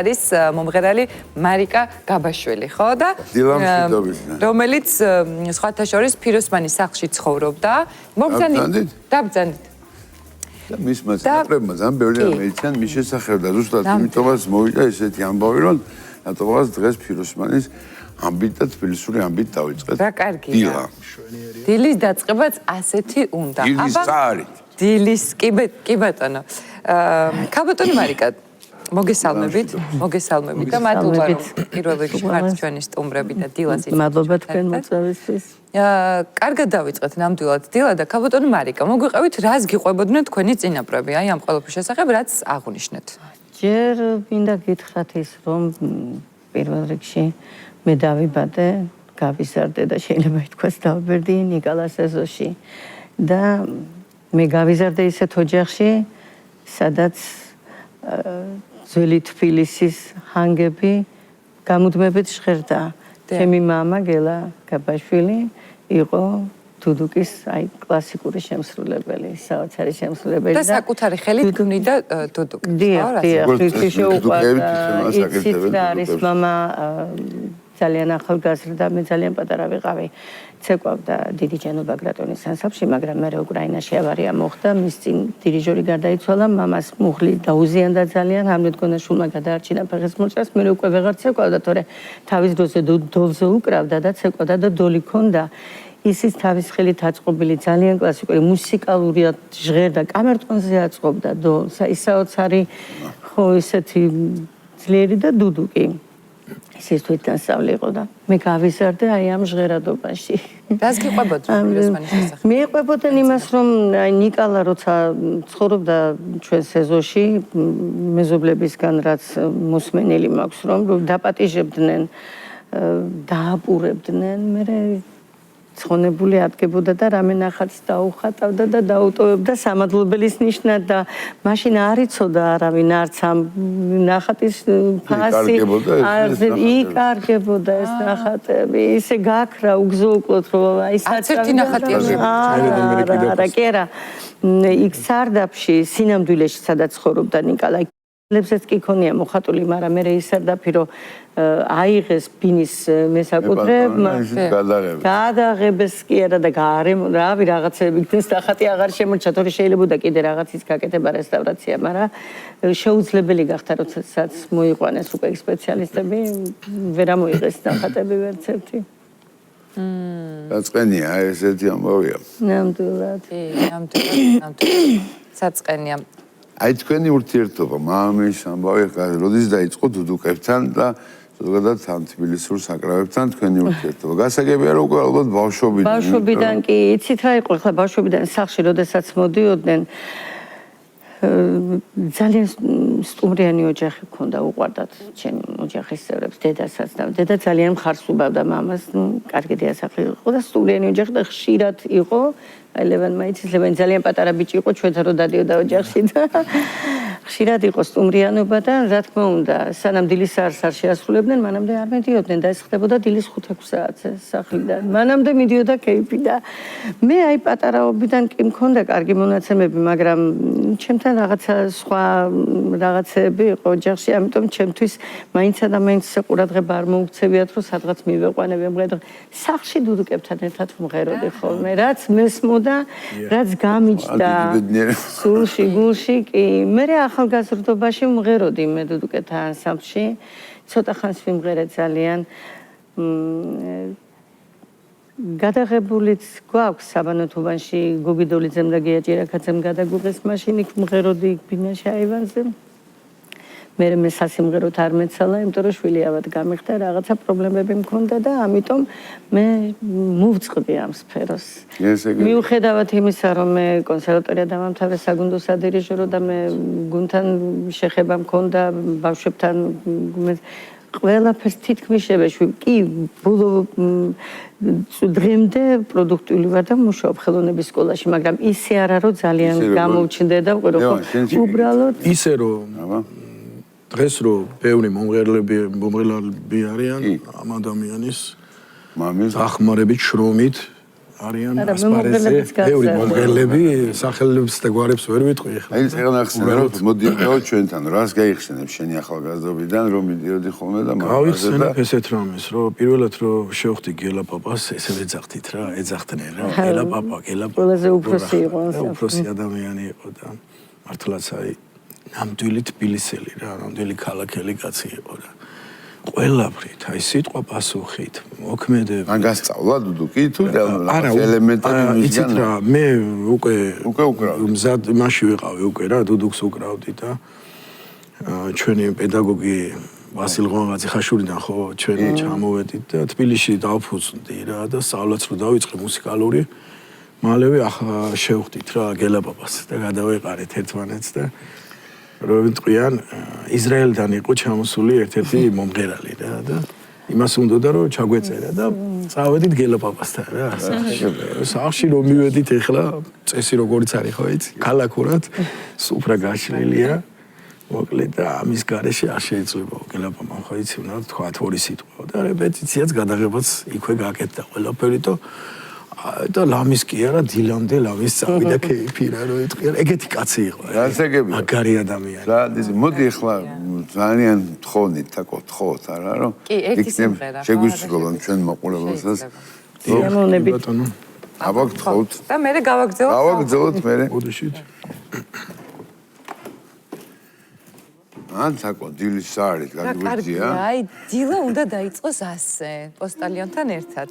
არის მომღერალი მარიკა გაბაშვილი, ხო და რომელიც სხვათა შორის ფიროსმანის სახლში ცხოვრობდა. დაბრძანდით. და მის მასწავლებელმა ძალიან ბევრი ამერიციან მის შესახებ და ზუსტად იმიტომაც მოვიდა ესეთი ამბავი, რომ რატომღაც დღეს ფიროსმანის ამბით და თბილისური ამბით დავიწყეთ. რა კარგია. დილის დაწყებაც ასეთი უნდა. დილის წარით. დილის კი ბატონო. ქაბატონი მარიკა მოგესალმებით და მადლობა რომ პირველ რიგში ხართ ჩვენი სტუმრები და დილას იცით. მადლობა თქვენ მოწვევისთვის. კარგად დავიწყეთ ნამდვილად დილა და ქაბატონი მარიკა, მოგვიყევით რას გიყვებოდნენ თქვენი წინაპრები, აი ამ ყველაფრის შესახებ რაც აღნიშნეთ. ჯერ მინდა გითხრათ ის რომ პირველ რიგში მე დავიბადე, გავიზარდე და შეიძლება ითქვას დავბერდი ნიკოლას ეზოში და მე გავიზარდე ისეთ ოჯახში, სადაც ძველი თბილისის ჰანგები გამუდმებით ჟღერდა. ჩემი მამა გელა გაბაშვილი იყო დუდუკის კლასიკური შემსრულებელი, საოცარი შემსრულებელი და საკუთარი ხელით ქმნიდა დუდუკს. დიახ, იცით რა არის მამა ძალიან ახალგაზრდა, მე ძალიან პატარა ვიყავი. ცეკვავდა დიდი ჯანუბაგრატონის ანსამბლში, მაგრამ მე უკრაინაში ავარია მოხდა, მის წინ დირიჟორი გარდაიცვალა, მამას მუხლი დაუზიანდა ძალიან, ამდგონა შულმა გადაარჩინა ფეხსმოჭრას, მე უკვე ვეღარ ცეკვავდა, თორე თავის დროზე დოლზე უკრავდა და ცეკვავდა და დოლი ქონდა. ისიც თავის ხელით აწყობილი ძალიან კლასიკური მუსიკალურად ჟღერდა, კამერტონზე აწყობდა დოლს, აი საოცარი ხო ისეთი ძლიერი და დუდუკი. ის თვითნასწავლი იყო და მე გავიზარდე აი ამ ჟღერადობაში. რას გიყვებოდნენ ფიროსმანის შესახებ? მიყვებოდნენ იმას, რომ აი ნიკოლა როცა ცხოვრობდა ჩვენ ეზოში, მეზობლებისგან რაც მოსმენელი მაქვს, რომ დაპატიჟებდნენ, დააპურებდნენ, მე ცხონებული ადგებოდა და რამე ნახატს დაუხატავდა და დაუტოვებდა სამადლობელის ნიშნად და მაშინ არ იცოდა არავინ არც ამ ნახატის ფასი იკარგებოდა ეს ნახატები ისე გაქრა უგზო-უკლოდ რომ აი საერთი ნახატი არა კი არა იქ სარდაფში სინამდვილეში სადაც ცხოვრობდა ნიკოლა ლებსაც კი ქონია მოხატული, მაგრამ მე ისარდაფი რომ აიღეს ბინის მესაკუთრეებმა გადაღებეს კი არა და რავი რაღაცები იქნეს ნახატი აღარ შემორჩა, თორე შეიძლება კიდე რაღაცის გაკეთება რესტავრაცია, მაგრამ შეუძლებელი გახდა როდესაც მოიყვანეს უკვე სპეციალისტები, ვერ ამოიღეს ნახატები ვერც ერთი. საწყენია ესეთი ამბავია. ნამდვილად. საწყენია. აი თქვენი ურთიერთობა მამის ამბავი როდის დაიწყო დუდუკებთან და ზოგადად ამ თბილისურ საკრავებთან თქვენი ურთიერთობა. გასაგებია რომ უკვე ალბათ ბავშვობიდან. ბავშვობიდან კი იცით რა იყო, ხლა ბავშვობიდან სახლში როდესაც მოდიოდნენ ძალიან სტუმრიანი ოჯახი ჰქონდა, უყვარდათ ჩემი ოჯახის წევრებს, დედასაც და დედა ძალიან მხარს უბავდა მამას, კარგი დიასახლი იყო და სტუმრიანი ოჯახი და ხშირად იყო აი ლევან მაიცის ლევანი ძალიან პატარა ბიჭი იყო ჩვენთან რო დადიოდა ოჯახში და ხშირად იყო სტუმრიანობა და რა თქმა უნდა სანამ დილის საათს არ შეასრულებდნენ მანამდე არ მედიოდნენ და ეს ხდებოდა დილის 5-6 საათზე სახლიდან მანამდე მიდიოდა კეიფი და მე აი პატარაობიდან კი მქონდა კარგი მონაცემები მაგრამ ჩემთან რაღაცა სხვა რაღაცები იყო ოჯახში ამიტომ ჩემთვის მაინცა და მაინც ყურადღება არ მოუქცევიათ რომ სადღაც მივეყვანებ ამღერა სახლში დუდუკებთან ერთად ვმღეროდი ხოლმე რაც მესმოდა რაც გამიჯდა სულში გულში კი მე ახალგაზრდობაში ვმღეროდი მე დუდუკეთა ანსამბლში ცოტა ხანს ვიმღერე ძალიან გადაღებულიც გვაქვს საბანოთუბანში გოგი დოლიძემ და გია ჭირაკაძემ გადაგუღეს მაშინ იქ ვმღეროდი ბინაში აივანზე მე სასიმღეროთ არ მეცალა, იმიტომ რომ შვილი ავად გამიხდა, რაღაცა პრობლემები მქონდა და ამიტომ მე მოვწყდი ამ სფეროს. მიუხედავად იმისა, რომ მე კონსერვატორია დავამთავრე საგუნდო სადირიჟორო და მე გუნდთან შეხება მქონდა ბავშვებთან ყველაფერს თითქმის შევეშვი. კი, ბოლო დღემდე პროდუქტიული ვარ და მუშაობ ხელოვნების სკოლაში, მაგრამ ისე არა რომ ძალიან გამოვჩნდე და ვყირო უბრალოდ ისე რომ დღეს რო ბევრი მომღერლები არიან ამ ადამიანის მამის დახმარებით შრომით არიან ასპარეზზე ბევრი მომღერლები სახელებს და გვარებს ვერ ვიტყვი ახლა. აი წეგან ახსენე რომ მოდიო ჩვენთან რას გაიხსენებ შენი ახალგაზრდობიდან რომ მიდიოდი ხოლმე და გავიხსენებ ესეთ რამეს რომ პირველად რომ შევხვდი გელა პაპას ესე ეძახდით რა ეძახდნენ რა გელა პაპა ყველაზე უფროსი იყო უფროსი ადამიანი იყო და მართლაც აი ნამდვილი თბილისელი რა ნამდვილი ქალაქელი კაცი იყო რა ყველაფრით აი სიტყვა პასუხით მოქმედებით ან გასწავლა დუდუკი თუ ელემენტები მისგან რა მე უკვე მზად იმაში ვიყავი უკვე რა დუდუკს უკრავდი და ჩვენი პედაგოგი ვასილ ღონღაძე ხაშურიდან ხო ჩვენ ჩამოვედით და თბილისში დავფუძნდი რა და სწავლაც რო დავიწყე მუსიკალური მალევე ახლა შევხვდით რა გელა პაპას და გადავეყარეთ ერთმანეთს და რომ ვიტყვიან ისრაელიდან იყო ჩამოსული ერთ-ერთი მომღერალი რა და იმას უნდოდა რომ ჩაგვეწერა და წავედით გელა პაპასთან რა სახში რომ მივედით ეხლა წესი როგორიც არის ხო იცი ქალაქურად სუფრა გაშლილია მოკლედ და ამის გარეშე არ შეიძლება გელა პაპამ ხო იცი უნდა თქვა ორი სიტყვა და რეპეტიციაც გადაღებაც იქვე გაკეთდა ყველაფერი და ლამის კი არა დილამდე ლამის წავიდა ქეიფი რა რო იტყვიან ეგეთი კაცი იყო გასაგები მაგარი ადამიანი რა მოდი ახლა ძალიან თხოვნით თქოთ არა რომ შეგვისრულონ ჩვენ მაყურებელსაც დიამონებით აბაგთხოვთ და მე გავაგზავნოთ გავაგზავნოთ მე ოდიშით ან თქო დილის საარით გაგვიძია აი დილა უნდა დაიწყოს ასე პოსტალიონთან ერთად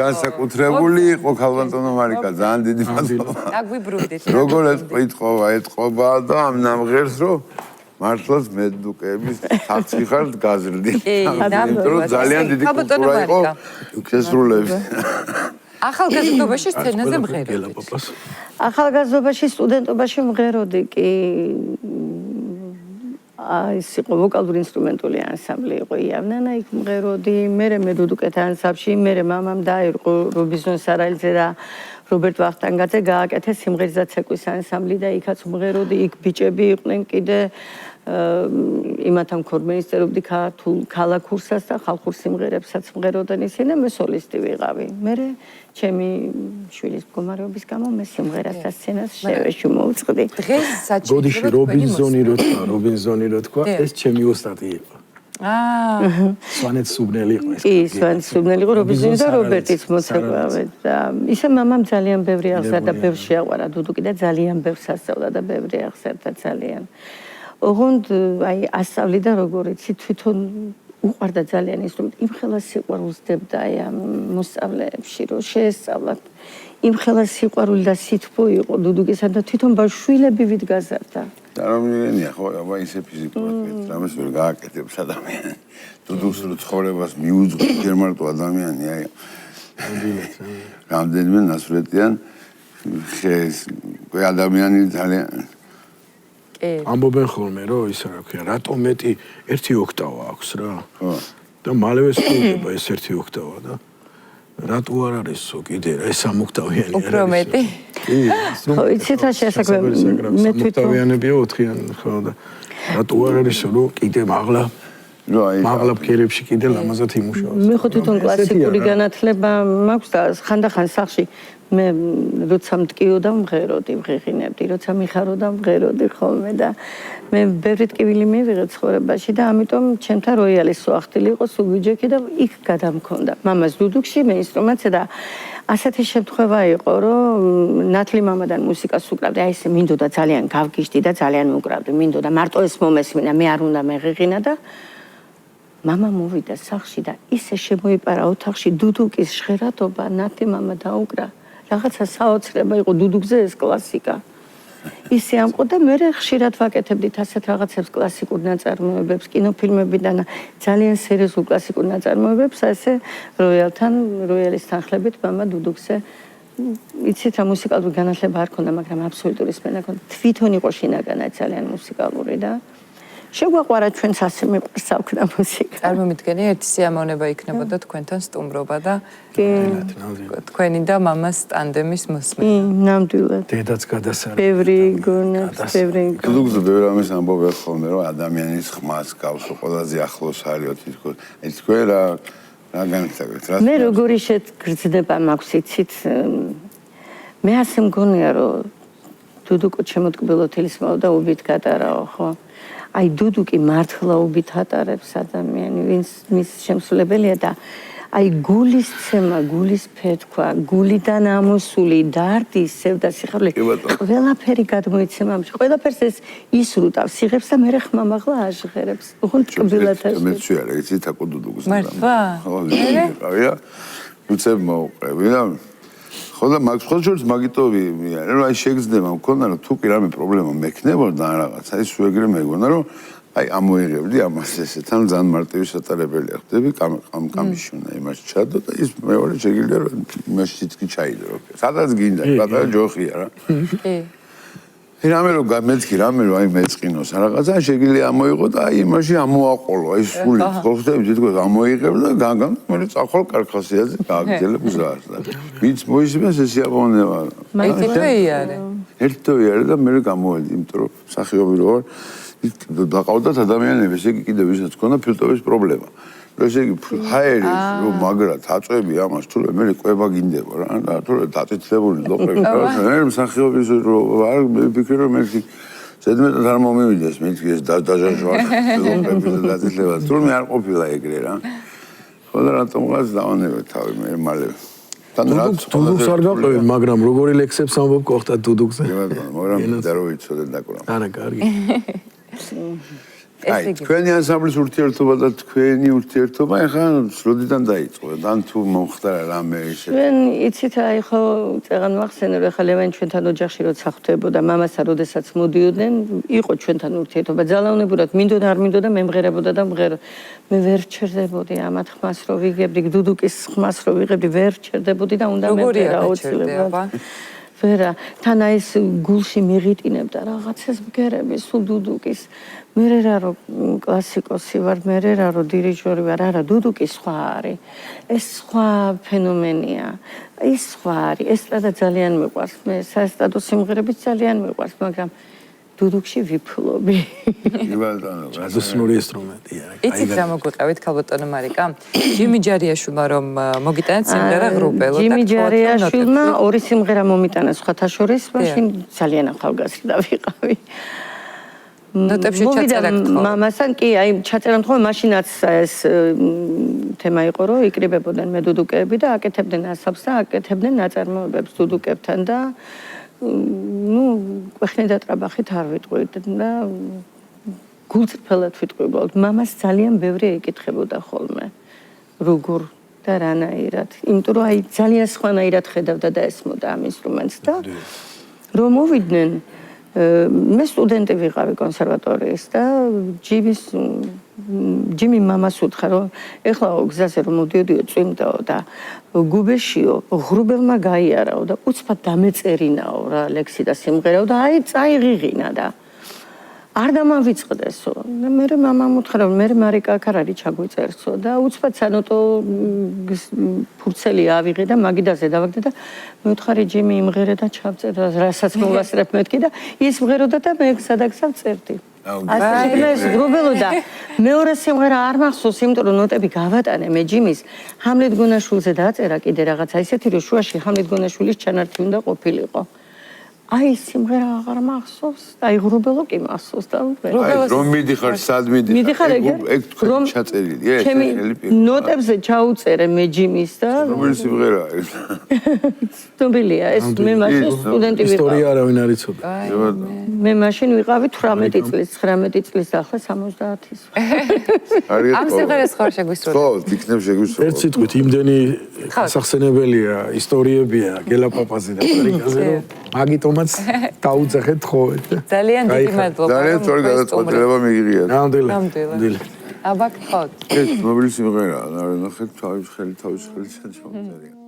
განსაკუთრებული იყო ქალბატონო მარიკა ძალიან დიდი მადლობა. დაგვიბრუნდით. როგორ ეთყობა და ამ ნამღერს რომ მართლაც მედუკების თახცი ხარ გაზრდი. ძალიან დიდი კულტურა იყო შესრულების. ახალგაზრდობაში სცენაზე მღეროდი. ახალგაზრდობაში სტუდენტობაში მღეროდი კი ის იყო ვოკალური ინსტრუმენტული ანსამბლი იყო იავნანა იქ მღეროდი მე დუდუკეთ ანსამბლში მე მამამ დაერყო რობინზონ სარალიძე და რობერტ ვახტანგაძე გააკეთეს სიმღერის და ცეკვის ანსამბლი და იქაც მღეროდი იქ ბიჭები იყვნენ კიდე იმათან ქორმენის წერობდი ქართულ ქალაქურსას და ხალხურ სიმღერებსაც მღეროდნენ ისინი და მე სოლისტი ვიყავი მე ჩემი შვილის მდგომარეობის გამო მე სიმღერას და სცენას შევეშუმოვწყდი დღეს საჭირო გოდიში რობინზონი რო თქვა ეს ჩემი ოსტატი იყო სვანეთ სუბნელი იყო კი სვანეთ სუბნელი იყო რობინზონი და რობერტიც მოცეკვავე და ისე მამამ ძალიან ბევრი აღზარდა ბევრ შეაყვარა დუდუკი და ძალიან ბევრს ასწავლა და ბევრი აღზარდა ძალიან ოღონდ აი ასწავლიდა როგორ იცი თვითონ უყვარდა ძალიან ინსტრუმენტი იმხელა სიყვარულს დებდა აი ამ მოსწავლეებში რომ შეესწავლათ იმხელა სიყვარული და სითბო იყო დუდუკისა და თვითონ ბავშვილები ვით გაზარდა წარმოვიდგენია ხო აბა ისე ფიზიკურად რამეს ვერ გააკეთებს ადამიანი დუდუქს რო ცხოვრებას მიუძღვით ჯერ მარტო ადამიანი აი რამდენიმე ნასვრეტიან ხეს ადამიანი ძალიან ამბობენ ხოლმე რომ ისა რა ქვია რატომ მეტი 1 ოქტავა აქვს რა და მალევე სწორდება ეს 1 ოქტავა და რატო არ არისო კიდე ეს 3 ოქტავიანი უფრო მეტი ხო იცით რა შესაძლოა მე თვითონ ოქტავიანებია 4-იან ხო და რატო არ არისო რომ კიდე მაღლა ფერებში კიდე ლამაზად იმუშავოს მე ხო თვითონ კლასიკური განათლება მაქვს და ხანდახან სახში მე როცა მткиოდა მღეროდი ვღიღინებდი როცა მიხაროდა მღეროდი ხოლმე და მე ბევრი ტკივილი მივიღე ცხოვრებაში და ამიტომ ჩემთან როიალის სუახტილი იყო სულ ვიჯექი და იქ გადამქონდა მამას დუდუკში მე ინსტრუმენტზე და ასეთი შემთხვევა იყო რომ ნათლი მამადან მუსიკას უკრავდი აი ესე მინდოდა ძალიან გავგიშდი და ძალიან უკრავდი მინდოდა მარტო ეს მომესმინა მე არ უნდა მეღიღინა და მამა მოვიდა სახლში და ისე შემოიპარა ოთახში დუდუკის ჟღერადობა ნათლი მამა დაუკრა რაღაცა საოცრება იყო დუდუკზე ეს კლასიკა ისე ამყო და მე ხშირად ვაკეთებდით ასეთ რაღაცებს კლასიკურ ნაწარმოებებს კინოფილმებიდან ძალიან სერიოზულ კლასიკურ ნაწარმოებებს ასე როიალის თანხლებით მამა დუდუკზე იცით რა მუსიკალური განათლება არ ქონდა მაგრამ აბსოლუტური სმენა ქონდა თვითონ იყო შინაგანად ძალიან მუსიკალური და შეგვაყვარა ჩვენც ასე მიყვარს საქმე მუსიკა. წარმომიდგენი ერთი სიამოვნება იქნებოდა თქვენთან სტუმრობა და თქვენი და მამას ტანდემის მოსმენა. ნამდვილად. დედაც გადასარევი. ბევრი გონებს, ბევრი. დუდუკზე ბევრი ამის ამბობენ ხოლმე რომ ადამიანის ხმას გავს ყველაზე ახლოს არის თითქოს. ეს თქვენ რა განიცადეთ რა. მე როგორი შეგრძნება მაქვს იცით მე ასე მგონია რომ დუდუკო ჩემოთკბილო თილისმაო და უბით გატარაო ხო? აი დუდუკი მართლა უბით ატარებს ადამიანი ვინც მის შემსრულებელია და აი გულის ცემა, გულის ფეთქვა, გულიდან ამოსული დარდი, სევდა, სიხარული ყველაფერი გადმოიცემა ამში. ყველაფერს ეს ისრუტავს, იღებს და მერე ხმამაღლა აჟღერებს. უღონდ კბილად ეს მეცი არა, იცით აკო დუდუკს. მართლა? მერე? უცებ მოუყევი და ხო და მაგ სხვა შორის მაგიტოვი არა აი შეგრძნება მქონდა რომ თუ კი რამე პრობლემა მექნებოდა რაღაცა ის უეგრე მეგონა რომ აი ამოიღებდი ამას ესეთან ძალიან მარტივი სატარებელია ხდები კამიშუნა იმას ჩადო და ის მეორე შეგიძლია რომ იმაში თითქი ჩაიდრო სადაც გინდა პატარა ჯოხია რა კი რამე რომ გამეთქი რამე რომ აი მეწყინოს რაღაცა შეგიძლია ამოიღო და აი იმაში ამოაყოლო აი სული ხო ხდები თითქოს ამოიღებ და განგან მე წახვალ კარქასიაზე გააგზელებ უზარს და ვინც მოისმენს ეს იაპონელა ერთოვიარე და მე გამოვედი იმიტომ რომ სახიობი რო ვარ დაყავდათ ადამიანები ესე იგი კიდევ ვისაც ქონდა ფილტვების პრობლემა ესე იგი ჰაერი რომ მაგრად აწვევი ამას თუ მე ყვება გინდება რა და თუ დაწითლებული ლოყები რა მსახიობის რო არ ვფიქრე რომ მე ზედმეტად არ მომივიდეს მე ეს დაჟაჟვა ლოყები და დაწითლება თუ მე არ ყოფილა ეგრე რა ხო და რატომღაც დავანებე თავი მე მალე დუდუქს არ გაყვევი მაგრამ როგორი ლექსებს ამბობ გოხტა დუდუქზე მაგრამ და რო იცოდე დაკვრა არა კარგი აი, თქვენი ანსამბლის ურთიერთობა და თქვენი ურთიერთობა ახლა როდიდან დაიწყო? დან თუ მომხდარა რამე ისე? ჩვენ იცით აი ხო წეგან მახსენე რომ ახლა ლევან ჩვენთან ოჯახში როცა ხვდებოდა მამასთან როდესაც მოდიოდნენ, იყო ჩვენთან ურთიერთობა. ძალაუნებურად მინდოდა არ მინდოდა მემღერებოდა და მე ვერ ჩერდებოდი ამათ ხმას რო ვიგებდი, დუდუკის ხმას რო ვიღებდი, ვერ ჩერდებოდი და უნდა მემღერა აუცილებლად. ვერა თან აი ეს გულში მიღიტინებდა რაღაცას ბგერები სულ დუდუკის მე რა რომ კლასიკოსი ვარ მე რა რომ დირიჟორი ვარ არა დუდუკი სხვა არის ეს სხვა ფენომენია ის სხვა არის ესტრადა ძალიან მიყვარს მე საესტრადო სიმღერებიც ძალიან მიყვარს მაგრამ დუდუკში ვიფლობი ტრადიციული ინსტრუმენტია იცით რა მოგვიყევით ქალბატონო მარიკა ჯიმი ჯარიაშვილმა რომ მოგიტანეთ სიმღერა ღრუბელო ჯიმი ჯარიაშვილმა ორი სიმღერა მომიტანა სხვათა შორის მაშინ ძალიან ახალგაზრდა ვიყავი ნოტებში ჩაწერა გთხოვ მამასთან კი აი ჩაწერა გთხოვ მაშინაც ეს თემა იყო რომ იკრიბებოდნენ მედუდუკეები და აკეთებდნენ ასაფს და აკეთებდნენ ნაწარმოებებს დუდუკებთან და ყვეხნი და ტრაბახით არ ვიტყვით და გულწრფელად ვიტყვებოდ მამას ძალიან ბევრი ეკითხებოდა ხოლმე როგორ და რანაირად იმიტომ რომ აი ძალიან სხვანაირად ხედავდა და ესმოდა ამ ინსტრუმენტს და რომ მოვიდნენ მე სტუდენტი ვიყავი კონსერვატორიის და ჯიმი მამას უთხრა რომ ეხლა გზაზე რომ მოდიოდიო წვიმდაო და გუბეშიო ღრუბელმა გაიარაო და უცბად დამეწერინაო რა ლექსი და სიმღერაო და აი წაიღიღინა და არ დამავიწყდესო და მე მამამ უთხრა მე მარიკა აქ არ არის ჩაგვიწერცო და უცბად სანოტო ფურცელი ავიღე და მაგიდაზე დავაგდე და მე ვთხარი ჯიმი იმღერე და ჩავწერ რასაც მოვასწრებ მეთქი და ის მღეროდა და მე გზადაგზავ წერდი ასე მე ღრუბელოდა მეორე სიმღერა არ მახსოვს იმიტომ რომ ნოტები გავატანე მე ჯიმის ჰამლეთ გონაშვილზე დაწერა კიდე რაღაცა ისეთი რომ შუაში ჰამლეთ გონაშვილის ჩანართი უნდა ყოფილიყო აი სიმღერა აღარ მახსოვს აი ღრუბელო კი მახსოვს და რომ მიდიხარ სად მიდიხარ ეგ თქვენ ჩაწერილია ეს ხელი პირ ნოტებზე ჩაუწერე მე ჯიმის და რომელი სიმღერაა ეს ცნობილია ეს მე მაშინ სტუდენტი ვიყავი ისტორია არავინ არ იცოდა მე მაშინ ვიყავი 18 წლის 19 წლის და ახლა 70-ის ამ სიმღერას ხარ შეგვისურვებ ხო თიქნებ შეგვისურვებ ერთ სიტყვით იმდენი სახსენებელია ისტორიებია გელაპაპაზე და მარიკაზე რომ მაგიტომაც დაუძახეთ ხოვეთ ძალიან დიდი მადლობა ძალიან სწორი გადაწყვეტილება მიიღიათ ნამდვილად აბა გთხოვთ ეს მობილი სიმღერაა ნახეთ თავის ხელით ჩამოწერია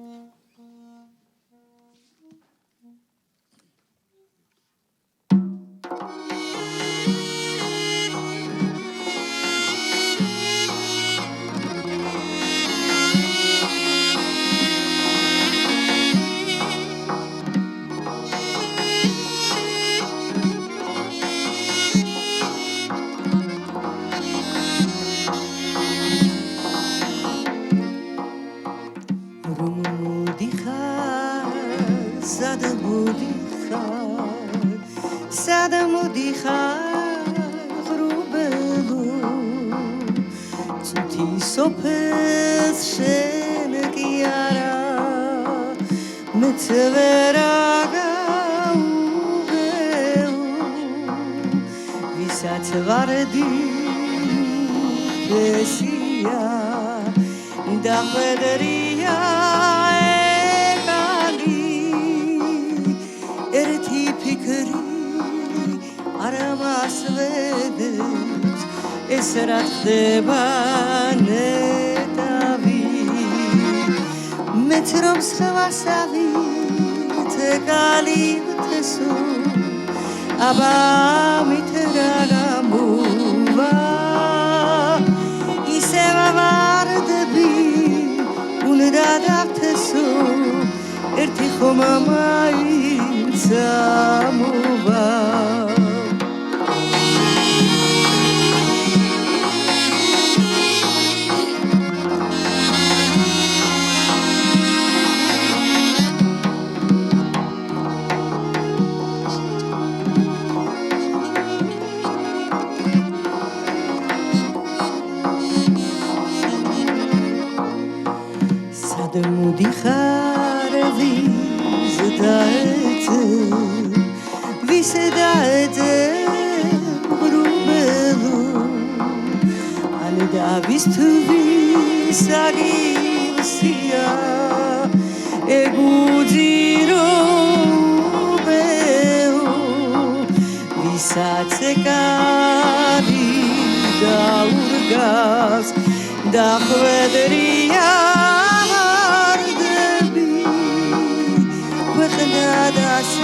და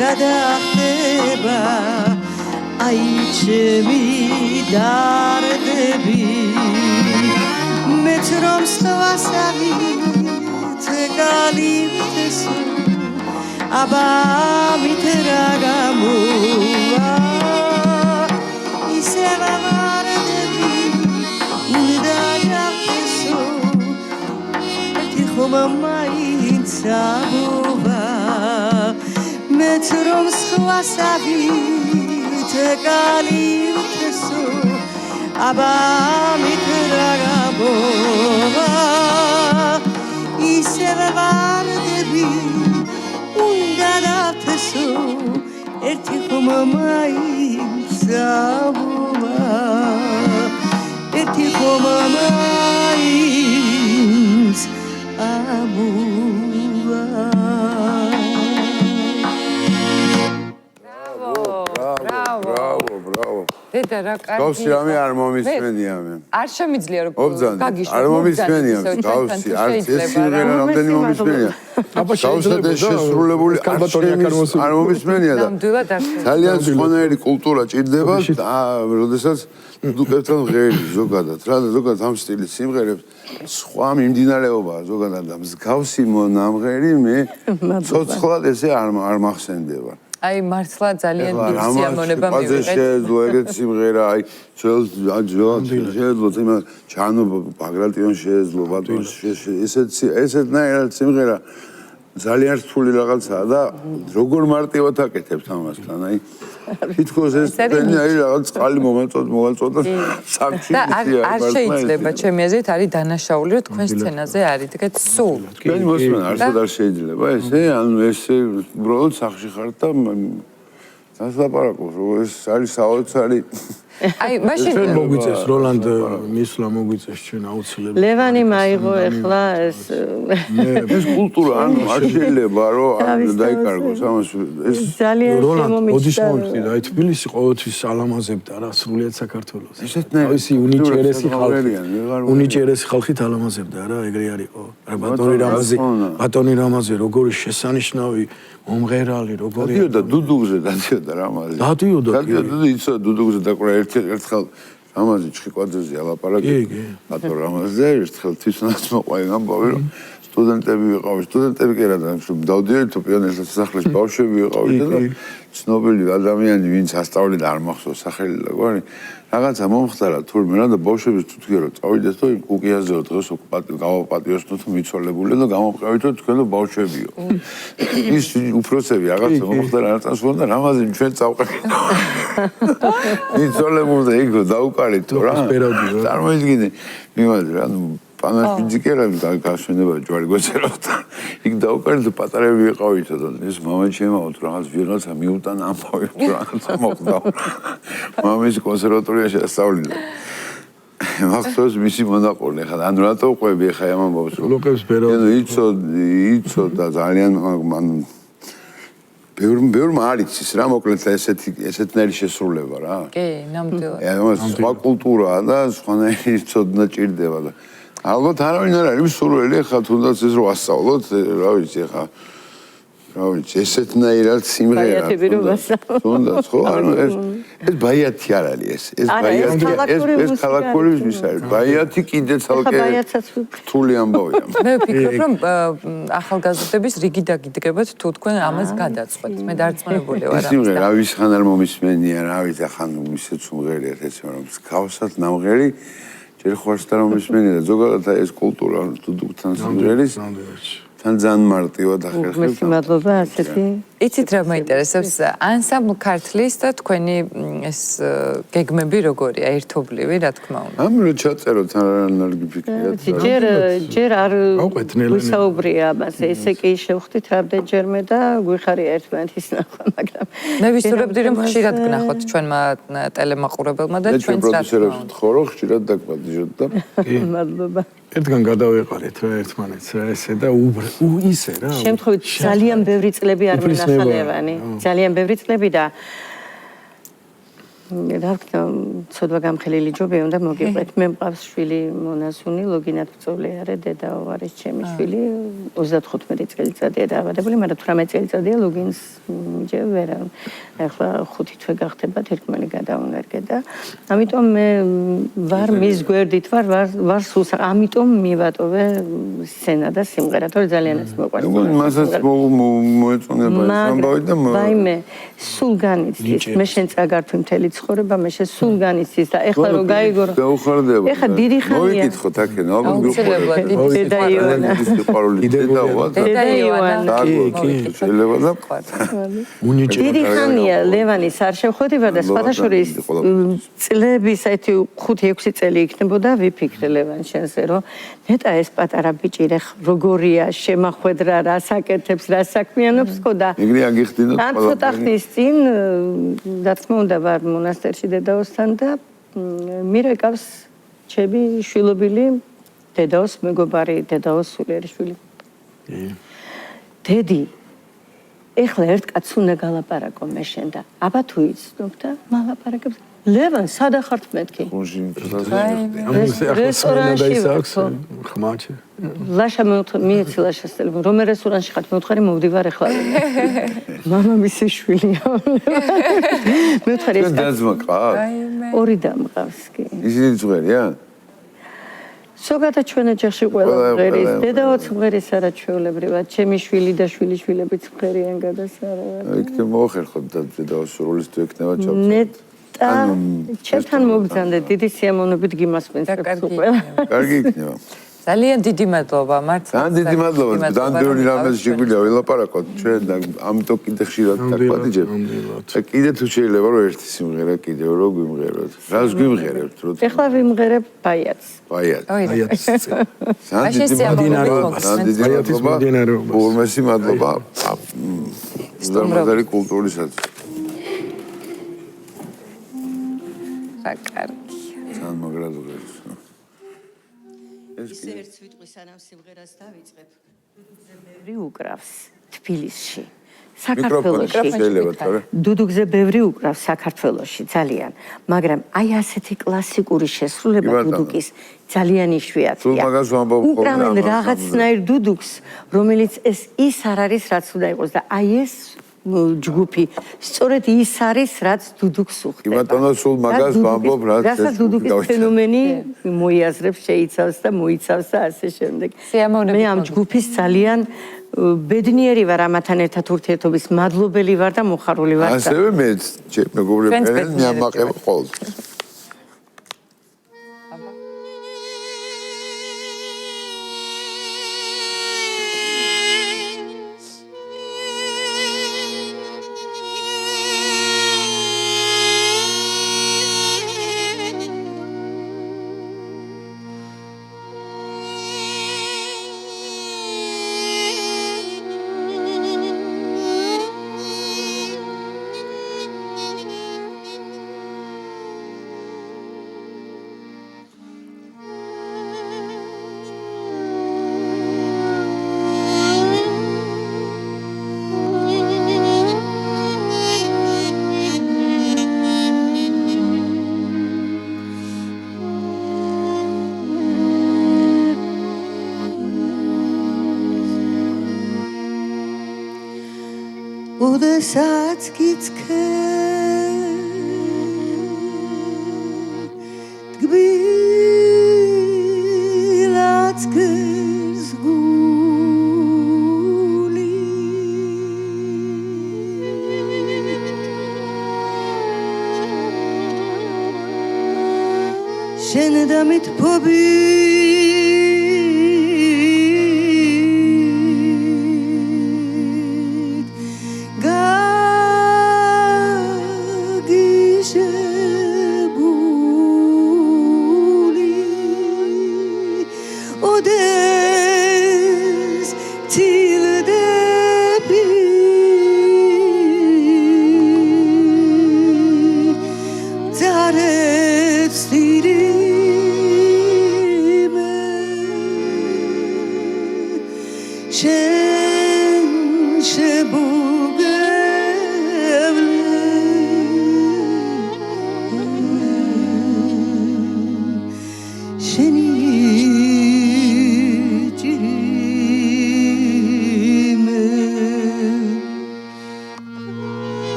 radacheba ai chemi dardebi metrom svasavi tegalitesu aba mitragamoa iseva vardebi undagatesu etikhoma maintsabova metrom svasavi tegalitesu aba mitragamoa iseva vardebi undagatesu etikhoma maintsabova etikhoma maintsabova დედა რა კარგი. გავსი რამე არ მომისმენია მე. არ შემიძლია რომ გაგიშვა. არ მომისმენია გავსი. არ ეს სიმღერა რამდენი მომისმენია. აბა შეიძლება შესრულებული არ მომისმენია და ძალიან სხვანაირი კულტურა ჭირდება და როდესაც დუკებთან ღერი ზოგადად რა და ზოგადად ამ სტილის სიმღერებს სხვა მიმდინარეობაა ზოგადად და მსგავსი მონამღერი მე ცოცხლად ესე არ მახსენდება. აი მართლა ძალიან დიდი სიამონება მივიღეთ. შეძლო ეგეთ სიმღერა, აი შეძლო ჩანო ბაგრატიონ შეძლო ბატონ ესეთნაირად სიმღერა ძალიან რთული რაღაცაა და როგორ მარტივად აკეთებთ ამასთან, აი თითქოს ეს თქვენი აი რაღაც წყალი მოღალწოდა სამში არ შეიძლება ჩემი აზრით არის დანაშაული რომ თქვენ სცენაზე არ იდგეთ სულ. თქვენი მოსმენა არც არ შეიძლება ესე ანუ ესე უბრალოდ სახში ხართ და დასლაპარაკობ რომ ეს არის საოცარი აი მაშინ ჩვენ მოგვიწეს როლანდ მისლა მოგვიწეს ჩვენ აუცილებლად ლევანი მაიღო ახლა ეს კულტურა ანუ არ შეიძლება რომ დაიკარგოს ამას ეს ძალიან როლანდ ოდის მომწია აი თბილისი ყოველთვის ალამაზებდა რა სრულიად საქართველოს ესეთი უნიჭერესი ხალხით ალამაზებდა რა ეგრე არისო რა ბატონი რამაზე როგორი შესანიშნავი მომღერალი როგორი დადიოდა დუდუგზე დადიოდა რამაზე დადიოდა იცოდა დუდუგზე დაკვრა ერთხელ რამაზე ჩხიკვაძეზე ალაპარაკი ბატონ რამაზე ერთხელ თვითონაც მოყვაი ამბავი რომ სტუდენტები ვიყავით სტუდენტები კი არა და დავდიოდით პიონერთა სასახლეში ბავშვები ვიყავით და ცნობილი ადამიანი ვინც ასწავლიდა არ მახსოვს სახელი და გვარი რაღაცა მომხდარა თურმე რა და ბავშვების თუ თქვენ რომ წავიდეთ და კუკიაზეო დღეს გავაპატიოსნო თუ მიცვალებული და გამოვყევით რომ თქვენ ბავშვებიო ის უფროსები რაღაცა მომხდარა არასწორ და რამაზე ჩვენ წავყავით მიცვალებული და იქ დაუკარით თუ რა წარმოიდგინე მიმაძრე რა პანაშიძიკერა გასვენება ჯვარი გვეწერავდა იქ დაუკარით და პატარები ვიყავით და ეს მამა ჩემაოთ რაღაც ვიღაცა მიუტანა ამბავი რაღაცა მოხდა მამის კონსერვატორიაში ასწავლიდა მახსოვს მისი მონაყოლი ხა ანუ რატო ყვები ხა ამ ამბავს ლოკებს ბერავ იცოდა ძალიან ბევრმა არ იცის რა მოკლედ ესეთნაირი შესრულება რა კი ნამდვილად ეს სხვა კულტურაა და სხვანაირი ცოდნა ჭირდება და ალბათ არავინ არ არის სურველი ხა თუნდაც ეს რო ასწავლოთ რა ვიცი ხა რა ვიცი ესეთნაირად სიმღერა თუნდაც ხო ანუ ეს ბაიათი არ არის ეს ბაიათი ეს ქალაქური ის არის ბაიათი კიდე ცალკე რთული ამბავია მე ვფიქრობ რომ ახალგაზრდების რიგი დაგიდგებათ თუ თქვენ ამას გადაწყვეტთ მე დარწმუნებული ვარ ამას სიმღერა ვის ხან არ მომისმენია რა ვიცი ხან ისეთ სიმღერია ეს რომ გავსად ნამღერი ჯერ ხوارს და რომ ისმენია და ზოგადად ეს კულტურა დუდუგთან სიმღერის თან ძალიან მარტივად ახერხებს. მადლობა ასეთი. იცით რა მაინტერესებს ანსამბლ ქართლის და თქვენი ეს გეგმები როგორია ერთობლივი რა თქმა უნდა. ამ რო ჩაწეროთ არ გიფიქრეთ. ჯერ არ ვისაუბრია ამაზე ესე კი შევხვდით რამდენჯერმე და გვიხარია ერთმანეთის ნახვა მაგრამ მე ვისურვებდი რომ ხშირად გნახოთ ჩვენმა ტელემაყურებელმა და ჩვენც რა თქმა უნდა. ხო რომ ხშირად დაგვადიჟოთ და მადლობა. ერთგან გადავეყარეთ რა ერთმანეთს რა ესე და ისე რა შემთხვევით ძალიან ბევრი წლები არ მინახა ლევანი ძალიან ბევრი წლები და რა ვქნა, ცოდვა გამხელილი ჯობია უნდა მოგიყვეთ. მე მყავს შვილი მონასუნი, ლოგინად ბრძოლე არა, დედაო არის ჩემი შვილი, 35 წელიწადია დაავადებული, მაგრამ 18 წელიწადია ლოგინს მიჯერ ვერა. ახლა 5 თვე გახდება თირკმელი გადაუნერგე და ამიტომ მე ვარ მის გვერდით ვარ სულ ამიტომ მივატოვე სცენა და სიმღერა, თორე ძალიანაც მოყვარს. მასაც მოეწონება ეს ამბავი და ვაიმე, სულ განიცდის, მე შენ წაგართვი მთელი ცხოვრება მე სულ განიცდის და ეხლა რო გაიგორო. გაუხარდება. ეხლა დიდი ხანია. მოიკითხოთ აქენა, ალბათ აუცილებლად დედა იოანა. დედა იოანა. შეიძლება და დიდი ხანია ლევანის არ შევხვედივა და სხვადასხვის წლების ერთი 5-6 წელი იქნებოდა ვიფიქრე ლევან შენზე რომ ნეტა ეს პატარა ბიჭი როგორია შემახვედრა რას აკეთებს რა საქმიანობს ხო და ეგრე აგიხდინოთ ამ ცოტა ხნის წინ რა თქმა უნდა ვარ მონასტერში დედაოსთან და მირეკავს ჩემი შვილობილი დედაოს მეგობარი დედაოს სულიერი შვილი დედი ეხლა ერთ კაცს უნდა გალაპარაკო მე შენ და აბა თუ იცნობ და მალაპარაკებს ლევან სადა ხართ მეთქი რესტორანში ხმაჩი ლაშა მიეცი ლაშას ტელეფონი რომ რესტორანში ხართ მეუთხარი მოვდივარ ეხლა მამამისი შვილია მეუთხარი ეს დაძმა ყავს ორი დამყავს კი ისინი ძღერია ზოგადად ჩვენ ოჯახში ყველა მღერის დედაოც მღერის არა ჩვეულებრივად ჩემი შვილი და შვილიშვილებიც მღერიან გადასარევად იქნებ მოხერხოთ და დედაოს სურვილის თუ ექნება ჩავწერ ნეტა ჩემთან მოგძანდე დიდი სიამოვნებით გიმასვენს ყველა კარგი იქნება ძალიან დიდი მადლობა მარცხა ძალიან დიდი მადლობა ძალიან ბევრი რამეს შეგვიძლია ველაპარაკოთ ჩვენ და ამიტომ კიდე ხშირად დაგვადიჯებ და კიდე თუ შეიძლება რომ ერთი სიმღერა კიდევ რო გვიმღეროთ რას გვიმღერებთ რო ეხლა ვიმღერებ ბაიათს ბაიათს ძალიან დიდი მადლობა ორმესი მადლობა სტუმრობარი კულტურისათვის რა კარგი ძალიან მაგრადებს ეს ერთ ვიტყვი სანამ სიმღერას დავიწყებ ბევრი უკრავს თბილისში საქართველოში დუდუგზე ბევრი უკრავს საქართველოში ძალიან მაგრამ აი ასეთი კლასიკური შესრულება დუდუგის ძალიან იშვიათია უკრავენ რაღაცნაირ დუდუგს რომელიც ის არ არის რაც უნდა იყოს და აი ეს ჯგუფი სწორედ ის არის რაც დუდუგს უხდება. კი ბატონო სულ მაგას ვამბობ რაც რასაც დუდუგის ფენომენი მოიაზრებს, შეიცავს და მოიცავს და ასე შემდეგ. მე ამ ჯგუფის ძალიან ბედნიერი ვარ ამათთან ერთად ურთიერთობის მადლობელი ვარ და მოხარული ვარ. ასევე მეც მეგობრებთან მიამაყებ ყოველთვის. Udesat gitke Tgbilat kızguli Şenedamit pobi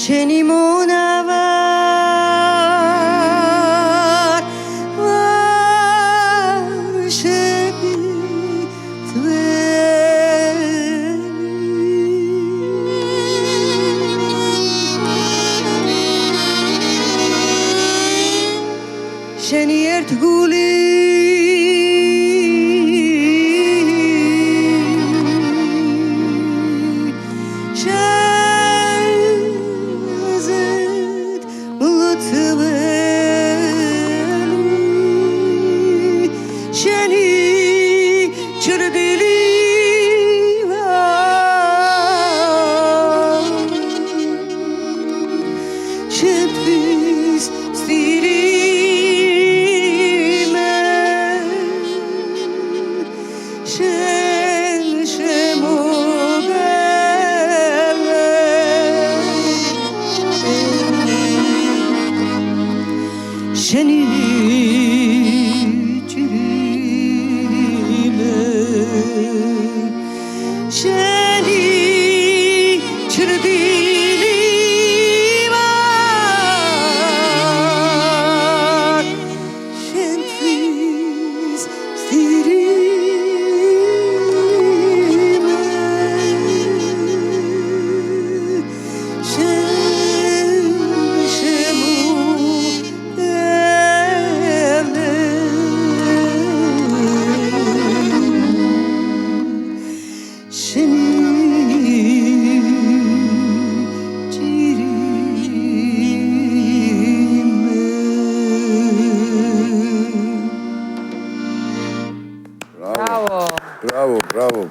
შენი მონავარ ვარშები შენი ერთ გული შენი ჭირიმე შენი ჭრდილი ვარ შენთვის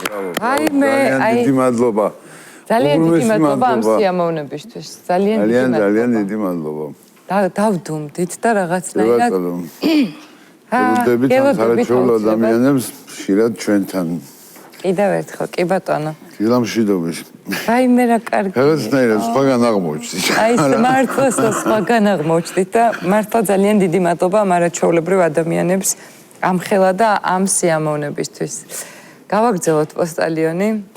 ბრავო. აიმე, აი. დიდი მადლობა. ძალიან დიდი მადლობა ამ სიამოვნებისთვის. ძალიან დიდი მადლობა. დავდუმდით და რაღაცნაირად. გელოდებით საერთოდ ადამიანებს ხშირად ჩვენთან. კიდევ ერთხელ, კი ბატონო. დილამშვიდობის. აიმე რა კარგი. რაღაცნაირად სხვაგან აღმოჩნდით. აი მართლა სხვაგან აღმოჩნდით და მართლა ძალიან დიდი მადლობა ამ არაჩვეულებრივ ადამიანებს ამ ხელა და ამ სიამოვნებისთვის. გავაგრძელოთ პოსტალიონი.